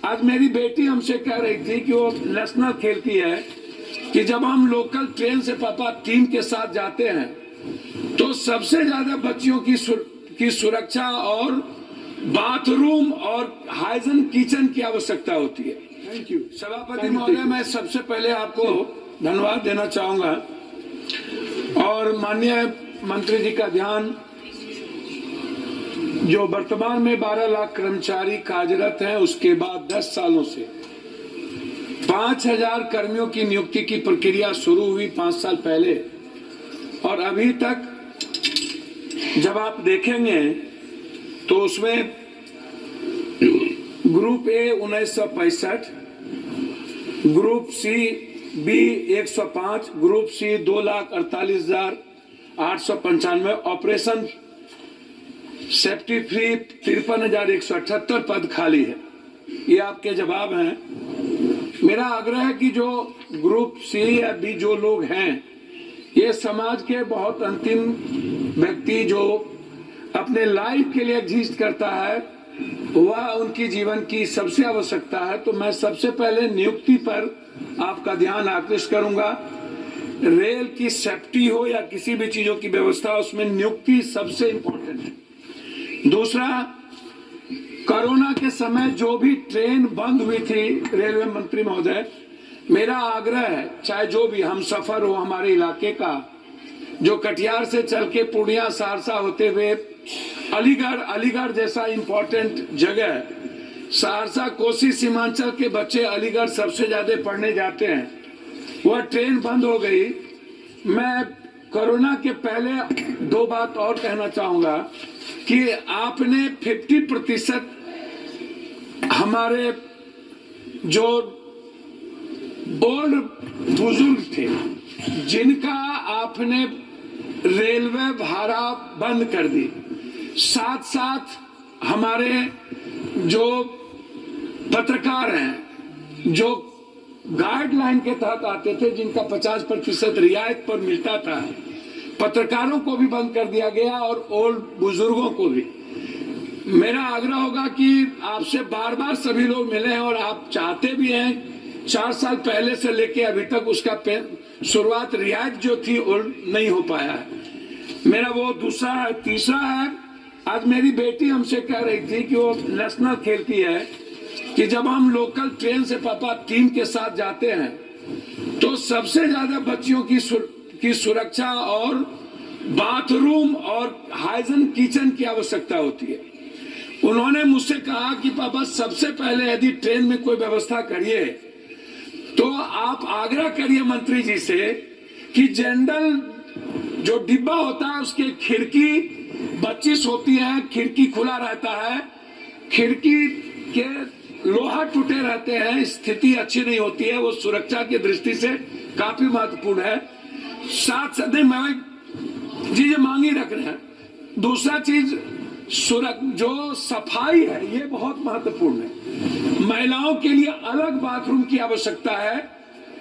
आज मेरी बेटी हमसे कह रही थी कि वो नेशनल खेलती है कि जब हम लोकल ट्रेन से पापा टीम के साथ जाते हैं तो सबसे ज्यादा बच्चियों की सुरक्षा और बाथरूम और हाइजीन किचन की आवश्यकता होती है। थैंक यू सभापति महोदय, मैं सबसे पहले आपको धन्यवाद देना चाहूंगा और माननीय मंत्री जी का ध्यान जो वर्तमान में 12 लाख कर्मचारी कार्यरत हैं, उसके बाद 10 सालों से 5000 कर्मियों की नियुक्ति की प्रक्रिया शुरू हुई 5 साल पहले, और अभी तक जब आप देखेंगे तो उसमें group A 1965, group C B 105, group C 2,48,895, operation safety free 53,178 पद खाली है। ये आपके जवाब हैं। मेरा आग्रह है कि जो ग्रुप सी या बी जो लोग हैं, ये समाज के बहुत अंतिम व्यक्ति जो अपने लाइफ के लिए एग्जिस्ट करता है, वह उनकी जीवन की सबसे आवश्यकता है। तो मैं सबसे पहले नियुक्ति पर आपका ध्यान आकृष्ट करूंगा। रेल की सेफ्टी हो या किसी भी चीजों की व्यवस्था, उसमें नियुक्ति सबसे इंपॉर्टेंट है। दूसरा, कोरोना के समय जो भी ट्रेन बंद हुई थी, रेलवे मंत्री महोदय, मेरा आग्रह है चाहे जो भी हम सफर हो हमारे इलाके का, जो कटिहार से चल के पूर्णिया सहरसा होते हुए अलीगढ़ जैसा इंपॉर्टेंट जगह, सहरसा कोसी सीमांचल के बच्चे अलीगढ़ सबसे ज्यादा पढ़ने जाते हैं, वह ट्रेन बंद हो गई। मैं कोरोना के पहले 2 बात और कहना चाहूंगा कि आपने 50% हमारे जो ओल्ड बुजुर्ग थे जिनका आपने रेलवे भाड़ा बंद कर दी, साथ साथ हमारे जो पत्रकार हैं जो गाइडलाइन के तहत आते थे, जिनका 50% रियायत पर मिलता था, पत्रकारों को भी बंद कर दिया गया और ओल्ड बुजुर्गों को भी। मेरा आग्रह होगा कि आपसे बार बार सभी लोग मिले हैं और आप चाहते भी हैं, 4 साल पहले से लेके अभी तक उसका शुरुआत रियायत जो थी ओल्ड नहीं हो पाया है। मेरा वो दूसरा है। तीसरा है, आज मेरी बेटी हमसे कह रही थी कि वो नेशनल खेलती है कि जब हम लोकल ट्रेन से पापा टीम के साथ जाते हैं तो सबसे ज्यादा बच्चियों की सुरक्षा और बाथरूम और हाइजीन किचन की आवश्यकता होती है। उन्होंने मुझसे कहा कि पापा सबसे पहले यदि ट्रेन में कोई व्यवस्था करिए तो आप आग्रह करिए मंत्री जी से कि जनरल जो डिब्बा होता है उसके खिड़की 25 होती है, खिड़की खुला रहता है, खिड़की के लोहा टूटे रहते हैं, स्थिति अच्छी नहीं होती है, वो सुरक्षा की दृष्टि से काफी महत्वपूर्ण है। साथ मैं चीजें मांगी रख रहे हैं। दूसरा चीज जो सफाई है, ये बहुत महत्वपूर्ण है। महिलाओं के लिए अलग बाथरूम की आवश्यकता है,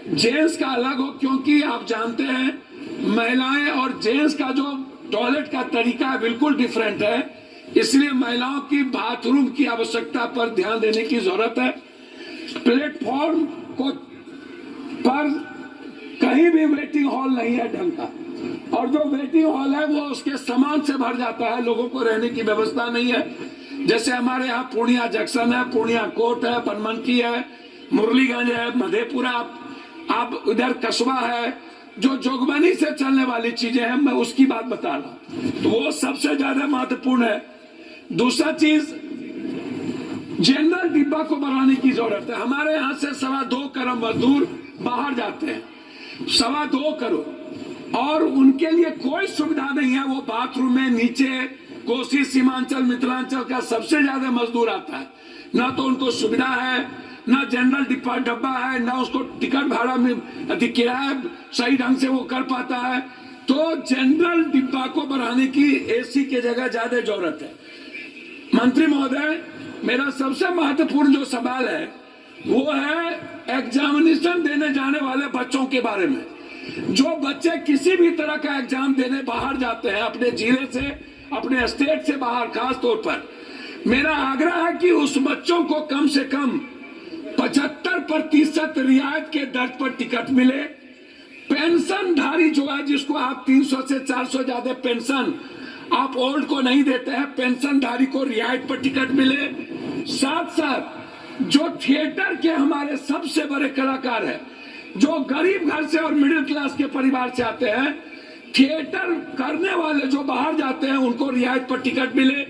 जेंट्स का अलग हो, क्योंकि आप जानते हैं महिलाएं और जेंट्स का जो टॉयलेट का तरीका है बिल्कुल डिफरेंट है, इसलिए महिलाओं की बाथरूम की आवश्यकता पर ध्यान देने की जरूरत है। प्लेटफॉर्म पर कहीं भी वेटिंग हॉल नहीं है ढंग का, और जो वेटिंग हॉल है वो उसके सामान से भर जाता है, लोगों को रहने की व्यवस्था नहीं है। जैसे हमारे यहाँ पूर्णिया जंक्शन है, पूर्णिया कोर्ट है, बनमनकी है, मुरलीगंज है, मधेपुरा, अब इधर कस्बा है, जो जोगबनी से चलने वाली चीजें हैं, मैं उसकी बात बता रहा हूं, तो वो सबसे ज्यादा महत्वपूर्ण है। दूसरा चीज, जनरल डिब्बा को बढ़ाने की जरूरत है। हमारे यहाँ से 2.25 करोड़ मजदूर बाहर जाते हैं, 2.25 करोड़, और उनके लिए कोई सुविधा नहीं है। वो बाथरूम में नीचे कोसी सीमांचल मिथिलांचल का सबसे ज्यादा मजदूर आता है, ना तो उनको सुविधा है, ना जनरल डब्बा है, ना उसको टिकट भाड़ा में किराया सही ढंग से वो कर पाता है। तो जनरल डिब्बा को बढ़ाने की एसी के जगह ज्यादा जरूरत है। मंत्री महोदय, मेरा सबसे महत्वपूर्ण जो सवाल है वो है एग्जामिनेशन देने जाने वाले बच्चों के बारे में। जो बच्चे किसी भी तरह का एग्जाम देने बाहर जाते हैं, अपने जिले से, अपने स्टेट से बाहर, खास तौर पर मेरा आग्रह है कि उस बच्चों को कम से कम 75% रियायत के दर पर टिकट मिले। पेंशनधारी जो है, जिसको आप 300 से 400 ज्यादा पेंशन आप ओल्ड को नहीं देते हैं, पेंशनधारी को रियायत पर टिकट मिले। साथ साथ जो थिएटर के हमारे सबसे बड़े कलाकार हैं, जो गरीब घर से और मिडिल क्लास के परिवार से आते हैं, थिएटर करने वाले जो बाहर जाते हैं, उनको रियायत पर टिकट मिले।